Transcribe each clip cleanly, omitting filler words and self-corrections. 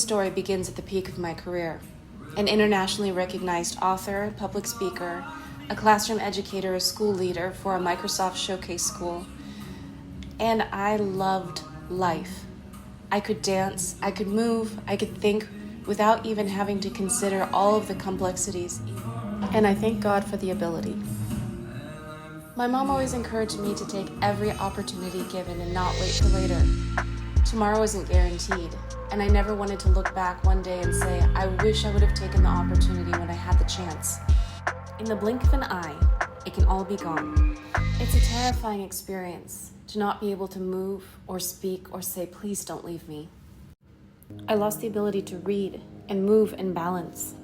story begins at the peak of my career. An internationally recognized author, public speaker, a classroom educator, a school leader for a Microsoft Showcase school. And I loved life. I could dance, I could move, I could think without even having to consider all of the complexities. And I thank God for the ability. My mom always encouraged me to take every opportunity given and not wait for later. Tomorrow isn't guaranteed, and I never wanted to look back one day and say, I wish I would have taken the opportunity when I had the chance. In the blink of an eye, it can all be gone. It's a terrifying experience to not be able to move or speak or say, please don't leave me. I lost the ability to read and move and balance.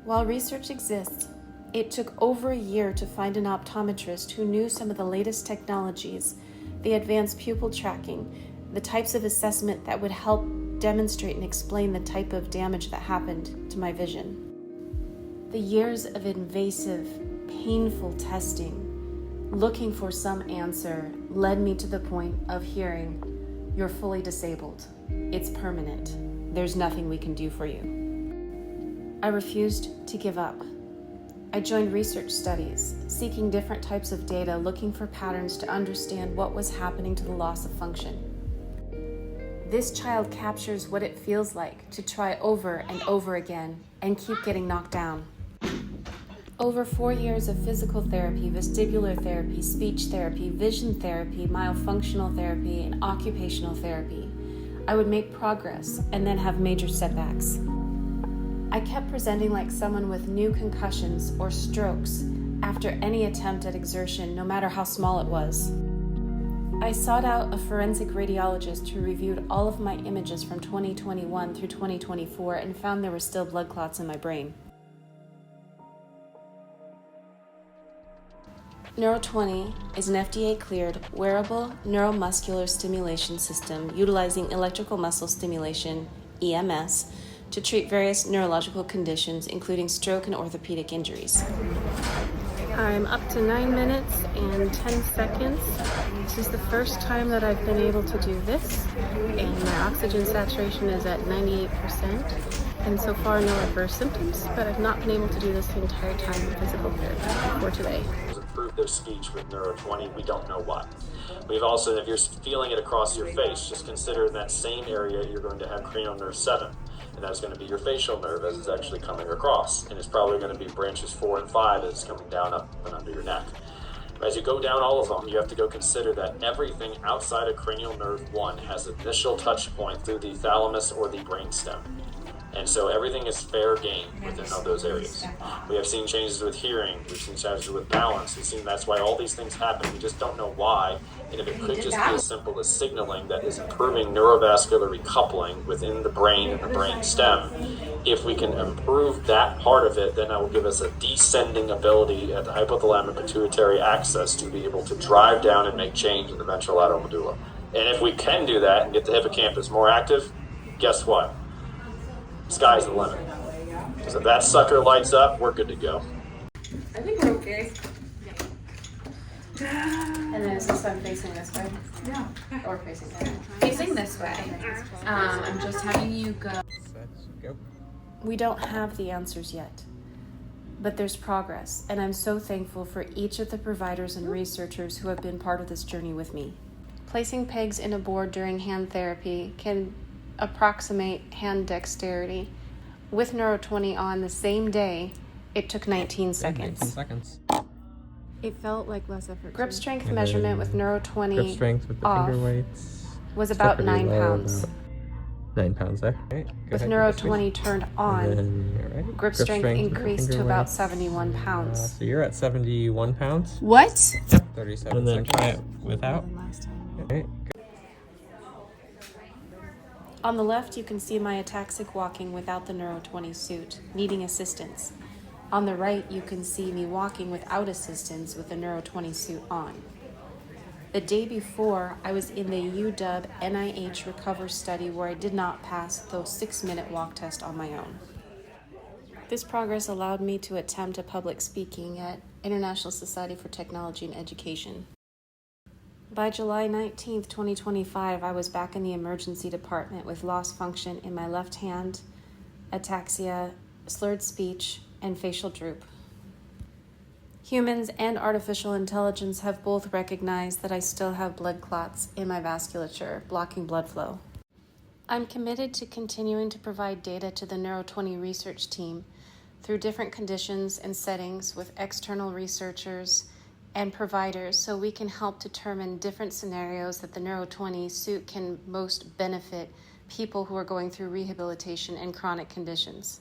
While research exists, it took over a year to find an optometrist who knew some of the latest technologies, the advanced pupil tracking, the types of assessment that would help demonstrate and explain the type of damage that happened to my vision. The years of invasive, painful testing, looking for some answer, led me to the point of hearing, you're fully disabled. It's permanent. There's nothing we can do for you. I refused to give up. I joined research studies, seeking different types of data, looking for patterns to understand what was happening to the loss of function. This child captures what it feels like to try over and over again and keep getting knocked down. Over 4 years of physical therapy, vestibular therapy, speech therapy, vision therapy, myofunctional therapy, and occupational therapy, I would make progress and then have major setbacks. I kept presenting like someone with new concussions or strokes after any attempt at exertion, no matter how small it was. I sought out a forensic radiologist who reviewed all of my images from 2021 through 2024 and found there were still blood clots in my brain. Neuro20 is an FDA-cleared wearable neuromuscular stimulation system utilizing electrical muscle stimulation, EMS, to treat various neurological conditions, including stroke and orthopedic injuries. I'm up to 9 minutes and 10 seconds. This is the first time that I've been able to do this, and my oxygen saturation is at 98%. And so far, no adverse symptoms, but I've not been able to do this the entire time in physical therapy before today. Improve their speech with Neuro20, we don't know what. We've also, if you're feeling it across your face, just consider in that same area you're going to have cranial nerve 7. And that's going to be your facial nerve as it's actually coming across. And it's probably going to be branches 4 and 5 as it's coming down up and under your neck. As you go down all of them, you have to go consider that everything outside of cranial nerve 1 has initial touch point through the thalamus or the brainstem. And so everything is fair game within all those areas. We have seen changes with hearing, we've seen changes with balance, we've seen that's why all these things happen. We just don't know why. And if it could just be as simple as signaling that is improving neurovascular recoupling within the brain and the brain stem, if we can improve that part of it, then that will give us a descending ability at the hypothalamic pituitary axis to be able to drive down and make change in the ventrolateral medulla. And if we can do that and get the hippocampus more active, guess what? Sky's the limit. Because if that sucker lights up, we're good to go. I think we're okay. And then is this one facing this way? No. Or facing that way? Facing this way. I'm just having you go. We don't have the answers yet, but there's progress, and I'm so thankful for each of the providers and researchers who have been part of this journey with me. Placing pegs in a board during hand therapy can approximate hand dexterity. With Neuro20 on the same day, it took 19 seconds. 19 seconds. It felt like less effort. Grip strength measurement with Neuro20 grip strength with the off finger weights was about 9 low, pounds. about 9 pounds there. Okay, With Neuro20 turned on, grip strength increased to about 71 pounds. So you're at 71 pounds? What? Yep, 37 and then try it without. Okay. On the left, you can see my ataxic walking without the Neuro20 suit, needing assistance. On the right, you can see me walking without assistance with the Neuro20 suit on. The day before, I was in the UW NIH Recover study where I did not pass the 6-minute walk test on my own. This progress allowed me to attempt a public speaking at International Society for Technology and Education. By July 19th, 2025, I was back in the emergency department with loss function in my left hand, ataxia, slurred speech, and facial droop. Humans and artificial intelligence have both recognized that I still have blood clots in my vasculature, blocking blood flow. I'm committed to continuing to provide data to the Neuro20 research team through different conditions and settings with external researchers and providers so we can help determine different scenarios that the Neuro20 suit can most benefit people who are going through rehabilitation and chronic conditions.